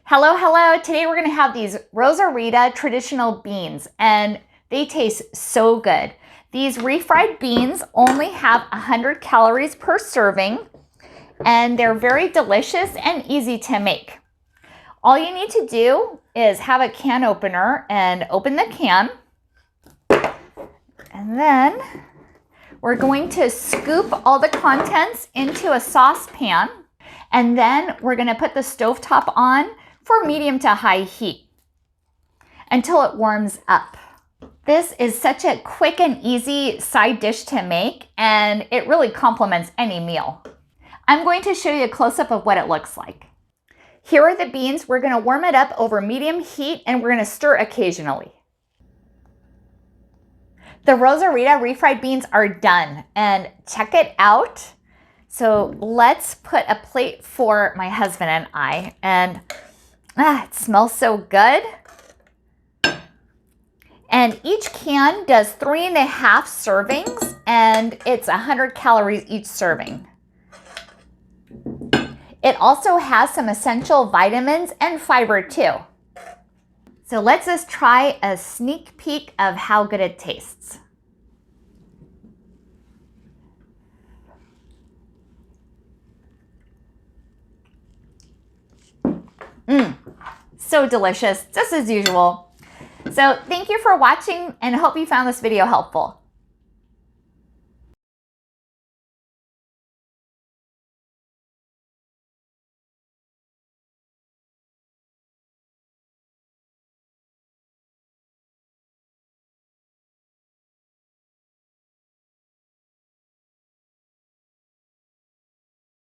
Hello, hello. Today we're going to have these Rosarita traditional beans, and they taste so good. These refried beans only have 100 calories per serving, and they're very delicious and easy to make. All you need to do is have a can opener and open the can. And then we're going to scoop all the contents into a saucepan. And then we're going to put the stovetop on for medium to high heat until it warms up. This is such a quick and easy side dish to make, and it really complements any meal. I'm going to show you a close-up of what it looks like. Here are the beans. We're going to warm it up over medium heat, and we're going to stir occasionally. The Rosarita refried beans are done, and check it out. So let's put a plate for my husband and I, and it smells so good. And each can does 3.5 servings, and it's 100 calories each serving. It also has some essential vitamins and fiber too. So let's just try a sneak peek of how good it tastes. So delicious, just as usual. So thank you for watching, and I hope you found this video helpful.